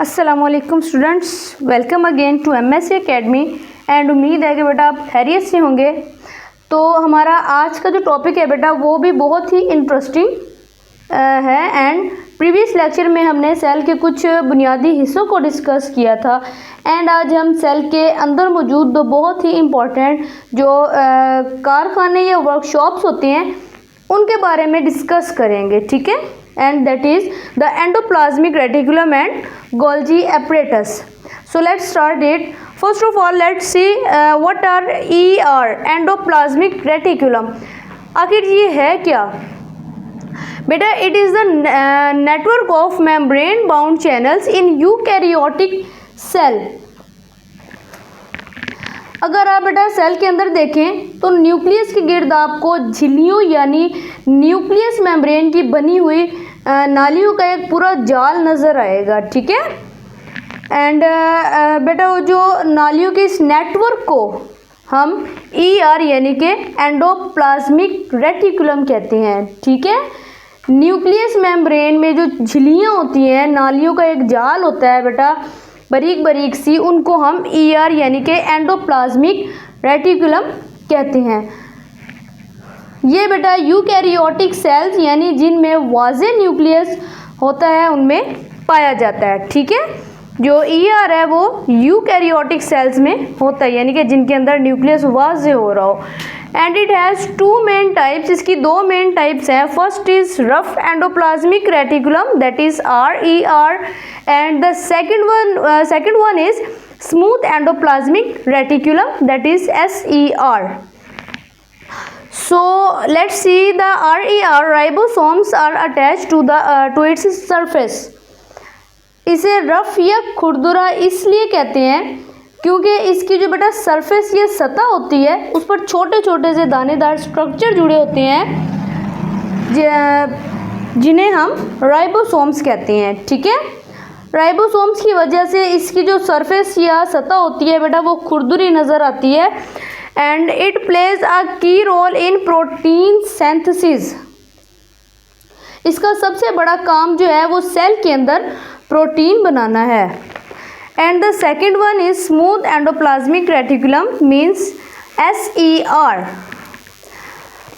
अस्सलामुअलैकुम students, welcome again to MSc academy and उम्मीद है कि बेटा आप खैरियत से होंगे। तो हमारा आज का जो टॉपिक है बेटा वो भी बहुत ही इंटरेस्टिंग है। एंड प्रीवियस लेक्चर में हमने सेल के कुछ बुनियादी हिस्सों को डिस्कस किया था एंड आज हम सेल के अंदर मौजूद दो बहुत ही इम्पोर्टेंट जो कारखाने या वर्कशॉप्स होते हैं उनके बारे में डिस्कस करेंगे, ठीक है। And that is the endoplasmic reticulum and Golgi apparatus. So let's start it. First of all, let's see what are ER, endoplasmic reticulum. आखिर ये है क्या बेटा? It is the network of membrane bound channels in eukaryotic cell. अगर आप बेटा cell के अंदर देखें तो न्यूक्लियस के गिर्द आपको झिल्लियों यानी न्यूक्लियस मेम्ब्रेन की बनी हुई नालियों का एक पूरा जाल नज़र आएगा, ठीक है। एंड बेटा वो जो नालियों के इस नेटवर्क को हम ER यानी कि एंडोप्लाज्मिक रेटिकुलम कहते हैं, ठीक है। न्यूक्लियस मेम्ब्रेन में जो झिल्लियाँ होती हैं, नालियों का एक जाल होता है बेटा बारीक बारीक सी, उनको हम ER यानी कि एंडोप्लाज्मिक रेटिकुलम कहते हैं। ये बेटा यूकैरियोटिक सेल्स यानी जिनमें वाज़े न्यूक्लियस होता है उनमें पाया जाता है, ठीक है। जो ER है वो यूकैरियोटिक सेल्स में होता है यानी कि जिनके अंदर न्यूक्लियस वाज़े हो रहा हो। And it has two main types, इसकी दो मेन टाइप्स हैं। First is rough endoplasmic reticulum that is RER and the second one is smooth endoplasmic reticulum that is SER. So let's see the RER ribosomes are attached to its surface. इसे rough या खुरदुरा इसलिए कहते हैं क्योंकि इसकी जो बेटा सरफेस या सतह होती है उस पर छोटे छोटे से दानेदार स्ट्रक्चर जुड़े होते हैं जिन्हें हम राइबोसोम्स कहते हैं, ठीक है। राइबोसोम्स की वजह से इसकी जो सरफेस या सतह होती है बेटा वो खुरदुरी नज़र आती है एंड इट प्लेज अ की रोल इन प्रोटीन सिंथेसिस। इसका सबसे बड़ा काम जो है वो सेल के अंदर प्रोटीन बनाना है। And the second one is smooth endoplasmic reticulum means SER.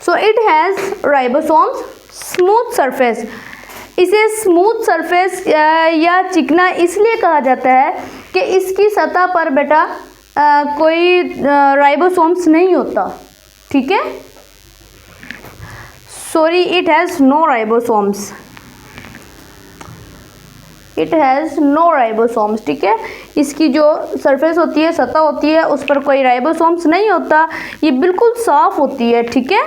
So it has ribosomes smooth surface. इसे स्मूथ सरफेस या चिकना इसलिए कहा जाता है कि इसकी सतह पर बेटा कोई राइबोसोम्स नहीं होता, ठीक है। Sorry, it has no ribosomes, it has no ribosomes, ठीक है। इसकी जो सरफेस होती है, सतह होती है, उस पर कोई राइबोसोम्स नहीं होता, ये बिल्कुल साफ होती है, ठीक है।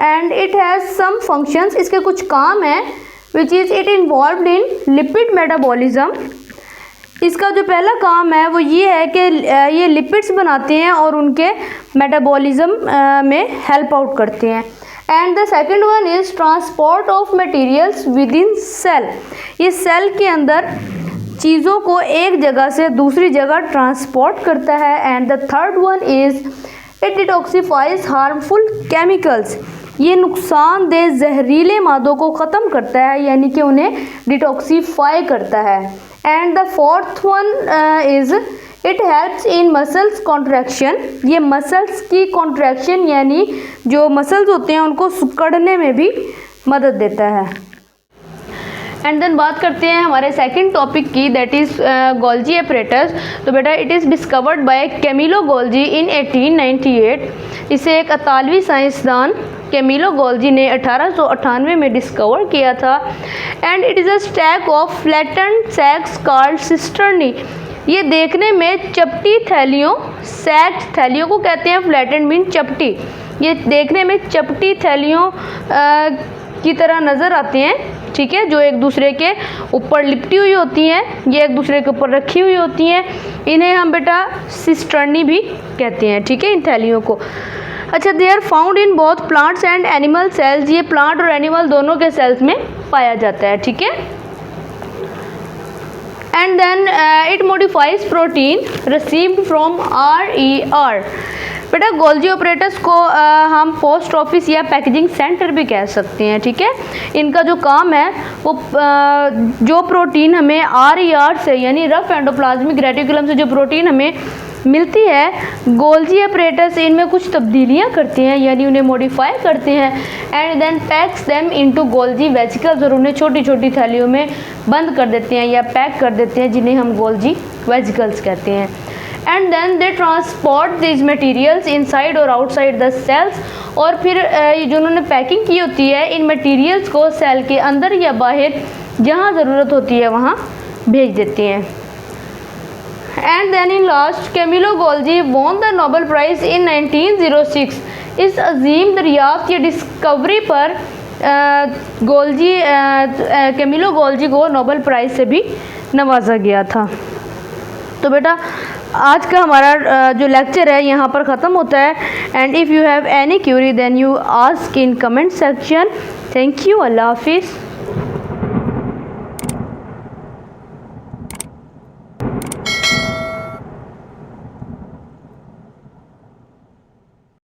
And it has some functions, इसके कुछ काम हैं which is it involved in lipid metabolism. इसका जो पहला काम है वो ये है कि ये लिपिड्स बनाते हैं और उनके मेटाबॉलिज्म में हेल्प आउट करते हैं। And the second one is transport of materials within cell. ये सेल के अंदर चीज़ों को एक जगह से दूसरी जगह ट्रांसपोर्ट करता है। And the third one is it detoxifies harmful chemicals. ये नुकसानदेह जहरीले मादों को ख़त्म करता है यानी कि उन्हें डिटॉक्सीफाई करता है। And the fourth one is it helps in muscles contraction. ये मसल्स की कॉन्ट्रैक्शन यानी जो मसल्स होते हैं उनको सिकुड़ने में भी मदद देता है। एंड देन बात करते हैं हमारे सेकंड टॉपिक की दैट इज़ गोल्जी एपरेटस। तो बेटा it is discovered by Camillo Golgi in 1898। इसे एक इतालवी साइंसदान कैमिलो गोल्जी ने 1898 में डिस्कवर किया था। And it is a stack of flattened sacs called cisternae. ये देखने में चपटी थैलियों, सैक्स थैलियों को कहते हैं, फ्लैटेंड मीन चपटी। ये देखने में चपटी थैलियों की तरह नज़र आती हैं, ठीक है, जो एक दूसरे के ऊपर लिपटी हुई होती हैं, ये एक दूसरे के ऊपर रखी हुई होती हैं। इन्हें हम बेटा सिस्टर्नी भी कहते हैं, ठीक है, इन थैलियों को। अच्छा, they are found in both plants and animal cells. ये प्लांट और एनिमल दोनों के सेल्स में पाया जाता है, ठीक है। And then it modifies protein received from RER। बेटा गोल्जी ऑपरेटर्स को हम पोस्ट ऑफिस या पैकेजिंग सेंटर भी कह सकते हैं, ठीक है। इनका जो काम है वो जो प्रोटीन हमें RER से यानी रफ एंडोप्लाज्मिक रेटिकुलम से जो प्रोटीन हमें मिलती है, गोल्जी ऑपरेटर्स इनमें कुछ तब्दीलियां करते हैं यानी उन्हें मॉडिफाई करते हैं and then packs them into Golgi vesicles, और उन्हें छोटी छोटी थैलियों में बंद कर देते हैं या पैक कर देते हैं जिन्हें हम गोल्जी वेजिकल्स कहते हैं। And then they transport this materials inside और आउटसाइड द सेल्स, और फिर ये जो उन्होंने पैकिंग की होती है इन मटेरियल्स को सेल के अंदर या बाहर जहाँ ज़रूरत होती है वहाँ भेज देते हैं। And then in last Camillo Golgi won the Nobel prize in 1906। इस अजीम दरियाफ्त या डिस्कवरी पर कैमिलो गोल्जी को नोबेल प्राइज़ से भी नवाजा गया था। तो बेटा आज का हमारा जो लेक्चर है यहाँ पर ख़त्म होता है। And if you have any query then you ask in comment section. Thank you. अल्लाह हाफिज़।